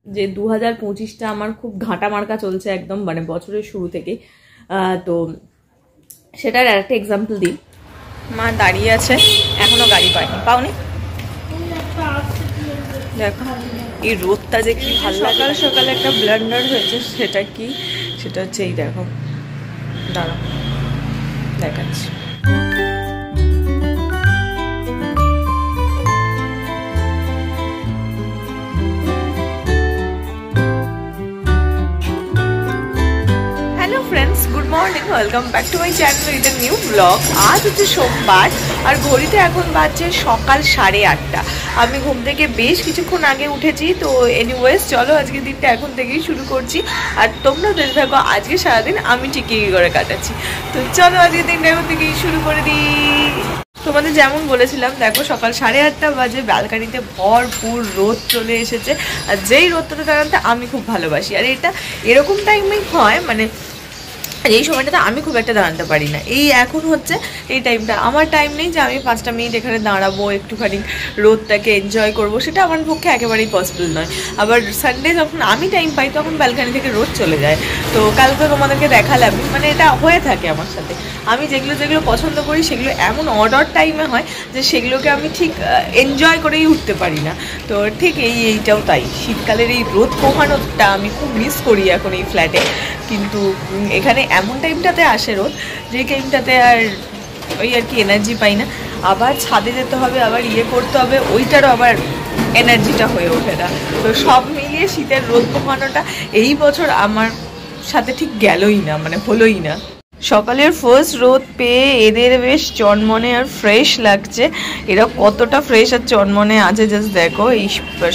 যে 2025টা আমার খুব ঘাঁটা মার্কা চলছে একদম, মানে বছরের শুরু থেকে। তো সেটার একটা এক্সাম্পল দিই। মা দাঁড়িয়ে আছে, এখনো গাড়ি পায়নি। পাওনি? দেখো এই রোদটা যে কি ভালো। সকাল সকালে একটা ব্লান্ডার হয়েছে, সেটা কি? সেটা হচ্ছে এই দেখো, দাঁড়াও দেখাচ্ছি। Friends good morning welcome back to my channel with a new blog. आज হচ্ছে সোমবার আর ঘড়িতে এখন বাজছে সকাল 8:30। আমি ঘুম থেকে বেশ কিছুক্ষণ আগে উঠেছি। তো এনিওয়েজ চলো আজকে দিনটা এখন থেকেই শুরু করছি, আর তোমরা দেখে থাকো আজকে সারাদিন আমি ঠিক কী করে কাটাচ্ছি। তো চলো আজকে দিনটা এখন থেকেই শুরু করে দিই। তোমাদের যেমন বলেছিলাম, দেখো সকাল 8:30 বাজে, ব্যালকানিতে ভরপুর রোদ চলে এসেছে। আর যেই রোদটাতে দাঁড়াতে আমি খুব ভালোবাসি, আর এটা এরকম টাইমেই হয়, মানে এই সময়টাতে আমি খুব একটা দাঁড়াতে পারি না। এই এখন হচ্ছে এই টাইমটা আমার টাইম নেই যে আমি 5টা মিনিট এখানে দাঁড়াবো, একটুখানি রোদটাকে এনজয় করবো, সেটা আমার পক্ষে একেবারেই পসিবল নয়। আবার সানডে যখন আমি টাইম পাই তখন ব্যালকানি থেকে রোদ চলে যায়। তো কালকে তোমাদেরকে দেখালাম, মানে এটা হয়ে থাকে আমার সাথে। আমি যেগুলো যেগুলো পছন্দ করি সেগুলো এমন অর্ডার টাইমে হয় যে সেগুলোকে আমি ঠিক এনজয় করেই উঠতে পারি না। তো ঠিক এইটাও তাই, শীতকালের এই রোদ পোহানোটা আমি খুব মিস করি এখন এই ফ্ল্যাটে। কিন্তু এখানে এমন টাইমটাতে আসে রোদ, যে টাইমটাতে আর ওই আর কি এনার্জি পাই না। আবার ছাদে যেতে হবে, আবার ইয়ে করতে হবে, ওইটারও আবার এনার্জিটা হয়ে ওঠে না। তো সব মিলিয়ে শীতের রোদ পোহানোটা এই বছর আমার সাথে ঠিক গেলই না, মানে হলোই না। সকালের ফার্স্ট রোদ পেয়ে এদের বেশ চনমনে আর ফ্রেশ লাগছে। এরা কতটা ফ্রেশ আর চনমনে আছে জাস্ট দেখো। এই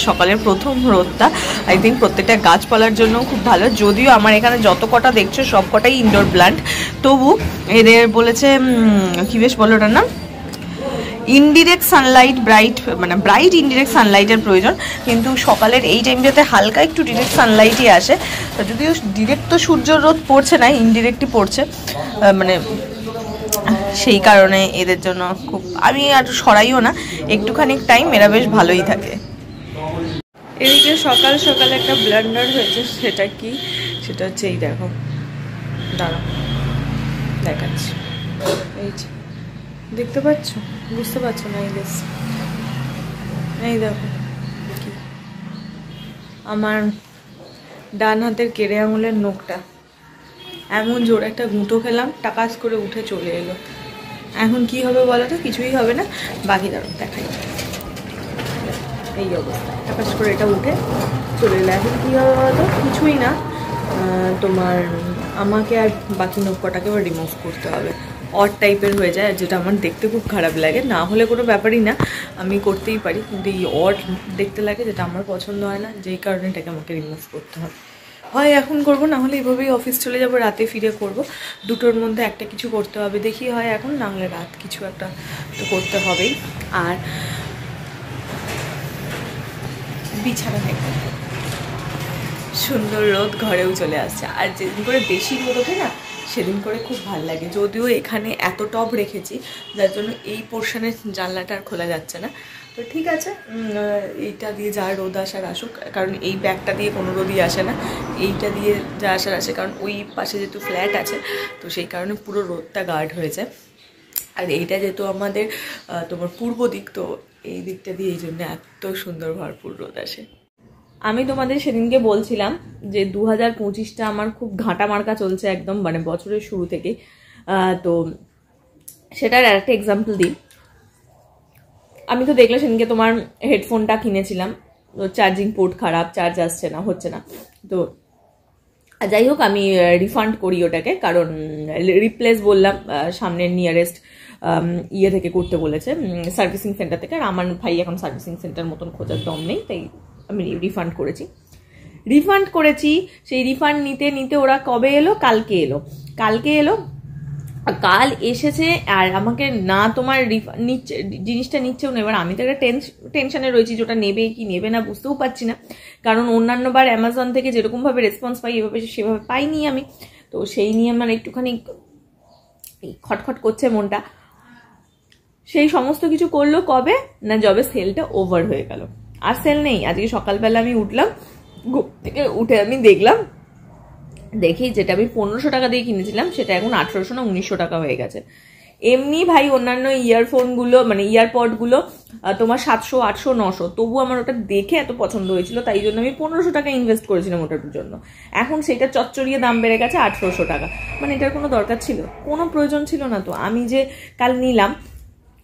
সকালের প্রথম রোদটা আই থিঙ্ক প্রত্যেকটা গাছপালার জন্য খুব ভালো। যদিও আমার এখানে যত কটা দেখছো সব কটাই ইনডোর প্ল্যান্ট, তবু এদের বলেছে কি বেশ বলো ওটার নাম, ইনডিরেক্ট সানলাইট, মানে ব্রাইট ইনডিরেক্ট সানলাইটের প্রয়োজন। কিন্তু সকালের এই টাইমটাতে হালকা একটু ডিরেক্ট সানলাইটই আসে। যদিও ডিরেক্ট তো সূর্যের রোদ পড়ছে না, ইনডিরেক্টই পড়ছে, মানে সেই কারণে এদের জন্য খুব, আমি আর সরাইও না, একটুখানি টাইম এরা বেশ ভালোই থাকে। এদিকে সকাল সকালে একটা ব্লান্ডার হয়েছে, সেটা কি? সেটা হচ্ছে এই দেখো, দাঁড়াও দেখাচ্ছি। এই দেখতে পাচ্ছ, বুঝতে পারছো না? এই দেখো কি, আমার ডান হাতের কেড়ে আঙুলের নখটা এমন জোরে একটা গুঁতো খেলাম, টাকাস করে উঠে চলে এলো। এখন কি হবে বলো তো? কিছুই হবে না, বাকি দাঁড়ো দেখাই। এই অবস্থা, টাকাস করে এটা উঠে চলে এলো। এখন কী হবে বলো তো? কিছুই না, তোমার আমাকে আর বাকি নখ কটাকে আবার রিমুভ করতে হবে। অড টাইপের হয়ে যায়, যেটা আমার দেখতে খুব খারাপ লাগে। না হলে কোনো ব্যাপারই না, আমি করতেই পারি, কিন্তু এই অড দেখতে লাগে, যেটা আমার পছন্দ হয় না, যেই কারণে এটাকে আমাকে রিমুভ করতে হবে। হয় এখন করবো, না হলে এইভাবেই অফিস চলে যাবো, রাতে ফিরে করব। দুটোর মধ্যে একটা কিছু করতে হবে, দেখি হয় এখন, না হলে রাত কিছু একটা তো করতে হবেই। আর বিছানা থেকে সুন্দর রোদ ঘরেও চলে আসছে। আর যেদিন করে বেশি রোদ ওঠে না, সেদিন করে খুব ভালো লাগে। যদিও এখানে এত টব রেখেছি যার জন্য এই পোর্শনের জানলাটা আর খোলা যাচ্ছে না। তো ঠিক আছে, এইটা দিয়ে যা রোদ আসার আসুক, কারণ এই ব্যাগটা দিয়ে কোনো রোদই আসে না, এইটা দিয়ে যা আসার আসে, কারণ ওই পাশে যেহেতু ফ্ল্যাট আছে, তো সেই কারণে পুরো রোদটা গার্ড হয়ে যায়। আর এইটা যেহেতু আমাদের তোমার পূর্ব দিক, তো এই দিকটা দিয়ে এই জন্য এত সুন্দর ভরপুর রোদ আসে। আমি তোমাদের সেদিনকে বলছিলাম যে 2025টা আমার খুব ঘাঁটা মার্কা চলছে একদম, মানে বছরের শুরু থেকে। তো সেটার একটা এক্সাম্পল দিই। আমি তো দেখলে সেদিনকে তোমার হেডফোনটা কিনেছিলাম, চার্জিং পোর্ট খারাপ, চার্জ আসছে না, হচ্ছে না। তো যাই হোক, আমি রিফান্ড করি ওটাকে, কারণ রিপ্লেস বললাম সামনের নিয়ারেস্ট ইয়ে থেকে করতে বলেছে, সার্ভিসিং সেন্টার থেকে। আর আমার ভাই এখন সার্ভিসিং সেন্টার মতন খোঁজার দম নেই, তাই আমি রিফান্ড করেছি। সেই রিফান্ড নিতে নিতে ওরা কবে এলো? কালকে এলো। কাল এসেছে, আর আমাকে না তোমার জিনিসটা নিচ্ছেও না। এবার আমি তো একটা টেনশনে রয়েছি, যেটা নেবে কি নেবে না বুঝতেও পারছি না, কারণ অন্যান্যবার অ্যামাজন থেকে যেরকমভাবে রেসপন্স পাই সেভাবে পাইনি আমি। তো সেই নিয়ে আমার একটুখানি খটখট করছে মনটা। সেই সমস্ত কিছু করলো কবে না, যবে সেলটা ওভার হয়ে গেল। আর সেল নেই। আজকে সকালবেলা আমি উঠলাম, ঘুম থেকে উঠে আমি দেখলাম, দেখি যেটা আমি 1500 টাকা দিয়ে কিনেছিলাম সেটা এখন 1800 না 1900 টাকা হয়ে গেছে। এমনি ভাই অন্যান্য ইয়ারফোনগুলো মানে ইয়ারপডগুলো তোমার 700, 800, 900, তবু আমার ওটা দেখে এত পছন্দ হয়েছিল, তাই জন্য আমি 1500 টাকা ইনভেস্ট করেছিলাম ওটার জন্য। এখন সেটা চচ্চড়িয়ে দাম বেড়ে গেছে 1800 টাকা। মানে এটার কোনো দরকার ছিল? কোনো প্রয়োজন ছিল না তো। আমি যে কাল নিলাম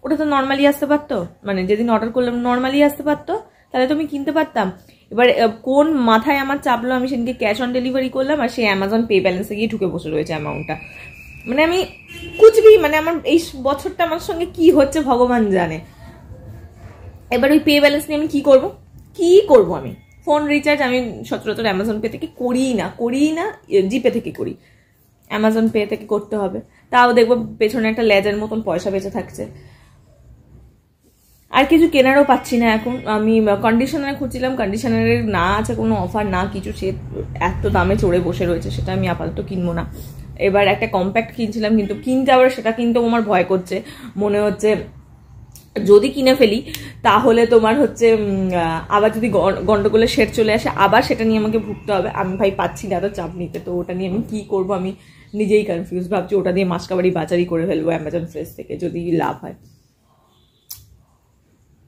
ওটা তো নর্মালি আসতে পারতো, মানে যেদিন অর্ডার করলাম নর্মালি আসতে পারতো, তাহলে তো আমি কিনতে পারতাম। এবার কোন মাথায় আমার চাপলো, আমি সেদিনকে ক্যাশ অন ডেলিভারি করলাম আর সেই অ্যামাজন পে ব্যালেন্সে গিয়ে ঢুকে বসে রয়েছে অ্যামাউন্টটা। মানে আমি কুচবি, মানে আমার এই বছরটা আমার সঙ্গে কি হচ্ছে ভগবান জানে। এবার ওই পে ব্যালেন্স নিয়ে আমি কি করব আমি ফোন রিচার্জ আমি সচরাচর অ্যামাজন পে থেকে করি না, জিপে থেকে করি। অ্যামাজন পে থেকে করতে হবে, তাও দেখবো পেছনে একটা লেজের মতন পয়সা বেঁচে থাকছে। আর কিছু কেনারও পাচ্ছি না এখন। আমি কন্ডিশনার খুঁজছিলাম, কন্ডিশনারের না আছে কোনো অফার না কিছু, সে এত দামে চড়ে বসে রয়েছে, সেটা আমি আপাতত কিনবো না। এবার একটা কম্প্যাক্ট কিনছিলাম, কিন্তু কিনতে আবার সেটা কিনতেও আমার ভয় করছে। মনে হচ্ছে যদি কিনে ফেলি তাহলে তোমার হচ্ছে আবার যদি গন্ডগোলের শেড চলে আসে আবার সেটা নিয়ে আমাকে ভুগতে হবে। আমি ভাই পাচ্ছি না এত চাপ নিতে, তো ওটা নিয়ে আমি কি করবো আমি নিজেই কনফিউজ। ভাবছি ওটা দিয়ে মাসকাবাড়ি বাজারি করে ফেলবো অ্যামাজন ফ্রেশ থেকে, যদি লাভ হয়।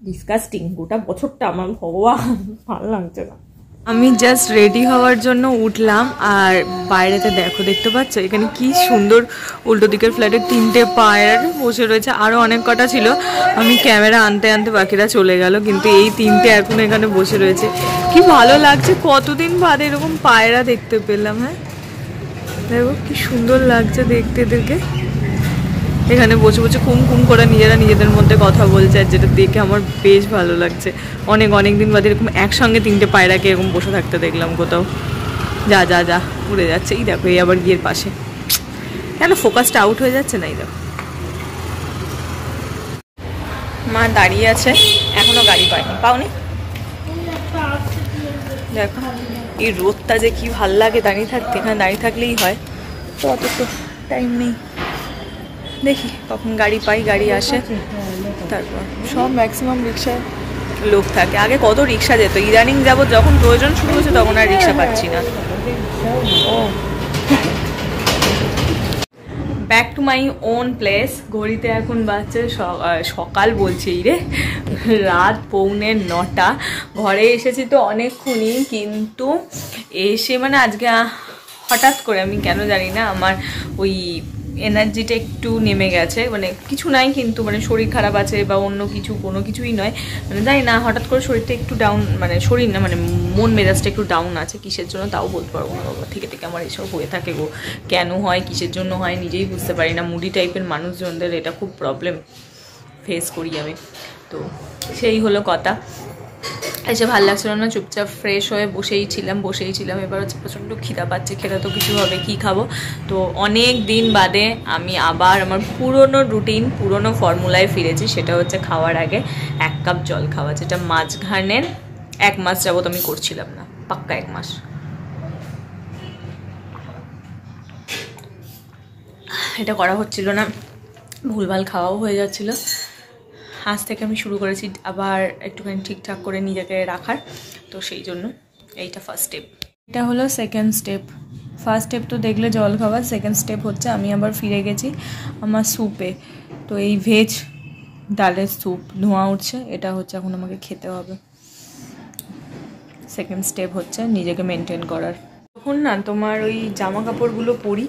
ডিসকাস্টিং গোটা বছরটা আমার, ভগবান ভালো লাগছে না। আমি জাস্ট রেডি হওয়ার জন্য উঠলাম, আর বাইরেতে দেখতে পাচ্ছ এখানে কি সুন্দর উল্টো দিকের ফ্ল্যাটে 3টে পায়রা বসে রয়েছে। আরও অনেক কটা ছিল, আমি ক্যামেরা আনতে বাকিরা চলে গেল, কিন্তু এই 3টে এখন এখানে বসে রয়েছে। কি ভালো লাগছে, কতদিন বাদে এরকম পায়রা দেখতে পেলাম। হ্যাঁ দেখো কি সুন্দর লাগছে দেখতে দেখে। এখানে বসে বসে কুম করে নিজেদের মধ্যে কথা বলছে, আর যেটা দেখে আমার বেশ ভালো লাগছে। অনেক দিন বাদে এরকম একসঙ্গে 3টে পায়রাকে এরকম বসে থাকতে দেখলাম কোথাও। যা উড়ে যাচ্ছে। এই দেখো এই আবার গিয়ে পাশে, কেন ফোকাসটা আউট হয়ে যাচ্ছে না? এই দেখো মা দাঁড়িয়ে আছে, এখনো গাড়ি পাওনি। দেখো এই রোদটা যে কি ভাল লাগে দাঁড়িয়ে থাকতে, এখানে দাঁড়িয়ে থাকলেই হয়, তো অত তো টাইম নেই। দেখি কখন গাড়ি পাই, গাড়ি আসে, তারপর সব ম্যাক্সিমাম রিক্সায় লোক থাকে। আগে কত রিক্সা যেত, ইদানিং যাবত যখন প্রয়োজন শুরু হয়েছে তখন আর রিক্সা পাচ্ছি না। ও back to my own place. ঘড়িতে এখন বাজছে সকাল বলছি রে, রাত 8:45। ঘরে এসেছি তো অনেকক্ষণই, কিন্তু এসে মানে আজকে হঠাৎ করে আমি কেন জানি না আমার ওই এনার্জিটা একটু নেমে গেছে। মানে কিছু নাই, কিন্তু মানে শরীর খারাপ আছে বা অন্য কিছু, কোনো কিছুই নয়, মানে জানি না হঠাৎ করে শরীরটা একটু ডাউন, মানে শরীর না মানে মন মেজাজটা একটু ডাউন আছে। কিসের জন্য তাও বলতে পারবো না বাবা, থেকে আমার এসব হয়ে থাকে গো। কেন হয়, কিসের জন্য হয় নিজেই বুঝতে পারি না। মুডি টাইপের মানুষজনদের এটা খুব প্রবলেম ফেস করি আমি। তো সেই হলো কথা। এসে ভালো লাগছিল না, চুপচাপ ফ্রেশ হয়ে বসেই ছিলাম। এবার হচ্ছে প্রচণ্ড খিদা পাচ্ছে, খেতে তো কিছু হবে, কি খাবো। তো অনেক দিন বাদে আমি আবার আমার পুরনো রুটিন, পুরনো ফর্মুলায় ফিরেছি। সেটা হচ্ছে খাওয়ার আগে 1 কাপ জল খাওয়া, যেটা মাঝখানের 1 মাস যাবত আমি করছিলাম না, পাক্কা 1 মাস। এটা করা হচ্ছিল না, ভুলভাল খাওয়াও হয়ে যাচ্ছিল। আজ থেকে আমি শুরু করেছি আবার একটুখানি ঠিকঠাক করে নিজেকে রাখার, তো সেই জন্য এইটা ফার্স্ট স্টেপ। এটা হলো সেকেন্ড স্টেপ। ফার্স্ট স্টেপ তো দেখলে জল খাওয়া, সেকেন্ড স্টেপ হচ্ছে আমি আবার ফিরে গেছি আমার স্যুপে। তো এই ভেজ ডালের স্যুপ ধোঁয়া উঠছে, এটা হচ্ছে এখন আমাকে খেতে হবে। সেকেন্ড স্টেপ হচ্ছে নিজেকে মেনটেন করার। যখন না তোমার ওই জামা কাপড়গুলো পরি,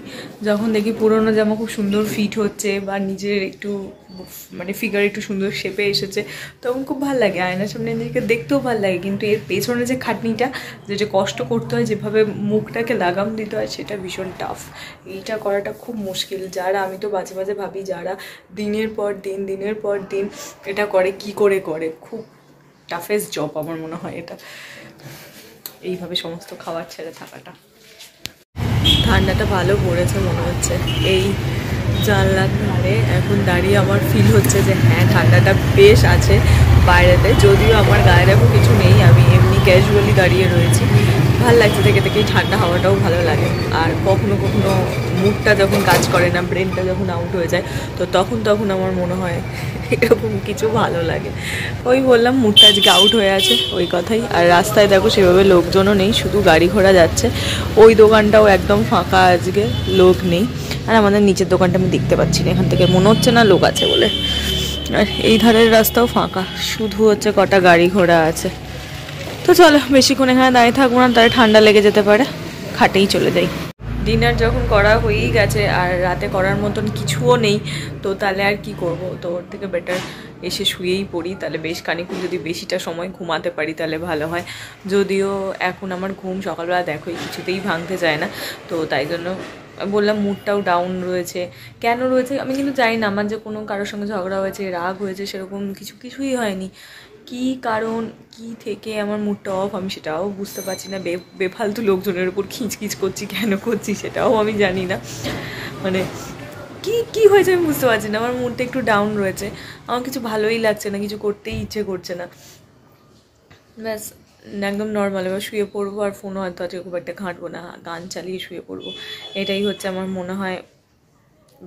যখন দেখি পুরোনো জামা খুব সুন্দর ফিট হচ্ছে বা নিজের একটু মানে ফিগার একটু সুন্দর শেপে এসেছে, তখন খুব ভালো লাগে। আয়নার সামনে নিজেকে দেখতেও ভালো লাগে, কিন্তু এর পেছনে যে খাটনিটা, যে কষ্ট করতে হয়, যেভাবে মুখটাকে লাগাম দিতে হয়, সেটা ভীষণ টাফ। এইটা করাটা খুব মুশকিল। যারা, আমি তো মাঝে মাঝে ভাবি যারা দিনের পর দিন এটা করে, কি করে করে, খুব টাফেস্ট জব আমার মনে হয় এটা, এইভাবে সমস্ত খাবার ছেড়ে থাকাটা। ঠান্ডাটা ভালো পড়েছে মনে হচ্ছে। এই জানলার ধারে এখন দাঁড়িয়ে আমার ফিল হচ্ছে যে হ্যাঁ ঠান্ডাটা বেশ আছে বাইরেতে, যদিও আমার গায়ে এখন কিছু নেই, আমি এমনি ক্যাজুয়ালি দাঁড়িয়ে রয়েছি। ভালো লাগছে থেকে ঠান্ডা হাওয়াটাও ভালো লাগে। আর কখনো মুডটা যখন কাজ করে না, ব্রেনটা যখন আউট হয়ে যায়, তো তখন আমার মনে হয় এরকম কিছু ভালো লাগে। ওই বললাম মুডটা আজকে আউট হয়ে আছে ওই কথাই। আর রাস্তায় দেখো সেভাবে লোকজনও নেই, শুধু গাড়ি ঘোড়া যাচ্ছে। ওই দোকানটাও একদম ফাঁকা, আজকে লোক নেই। আর আমাদের নিচের দোকানটা আমি দেখতে পাচ্ছি না, এখান থেকে মনে হচ্ছে না লোক আছে বলে। আর এই ধারের রাস্তাও ফাঁকা, শুধু হচ্ছে কটা গাড়ি ঘোড়া আছে। তো চলো বেশিক্ষণ এখানে দাঁড়িয়ে থাকবো না, তাহলে ঠান্ডা লেগে যেতে পারে, খাটেই চলে যাই। ডিনার যখন করা হয়েই গেছে আর রাতে করার মতন কিছুও নেই, তো তাহলে আর কি করব। তো ওর থেকে বেটার এসে শুয়েই পড়ি, তাহলে বেশ খানিকক্ষণ যদি বেশিটা সময় ঘুমাতে পারি তাহলে ভালো হয়। যদিও এখন আমার ঘুম সকালবেলা দেখোই কিছুতেই ভাঙতে চায় না, তো তাই জন্য বললাম মুডটাও ডাউন রয়েছে। কেন রয়েছে আমি কিন্তু জানি না, আমার যে কোনো কারোর সঙ্গে ঝগড়া হয়েছে, রাগ হয়েছে, সেরকম কিছুই হয়নি। কি কারণ কি থেকে আমার মুডটা অফ আমি সেটাও বুঝতে পারছি না। বেফালতু লোকজনের উপর খিচখিচ করছি, কেন করছি সেটাও আমি জানি না। মানে কি হয়েছে আমি বুঝতে পারছি না। আমার মুডটা একটু ডাউন রয়েছে, আমার কিছু ভালোই লাগছে না, কিছু করতেই ইচ্ছে করছে না। ব্যাস একদম নর্মাল, এবার শুয়ে পড়বো আর ফোনও হয়তো আজকে খুব একটা ঘাঁটবো না, গান চালিয়ে শুয়ে পড়বো। এটাই হচ্ছে আমার মনে হয়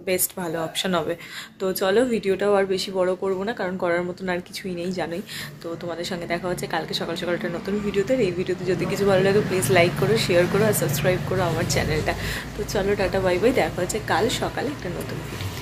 বেস্ট ভালো অপশান হবে। তো চলো ভিডিওটাও আর বেশি বড় করবো না, কারণ করার মতন আর কিছুই নেই জানোই। তো তোমাদের সঙ্গে দেখা হচ্ছে কালকে সকাল সকাল একটা নতুন ভিডিওতে। এই ভিডিওতে যদি কিছু ভালো লাগে প্লিজ লাইক করো, শেয়ার করো আর সাবস্ক্রাইব করো আমার চ্যানেলটা। তো চলো টাটা বাই বাই, দেখা হচ্ছে কাল সকালে একটা নতুন ভিডিও।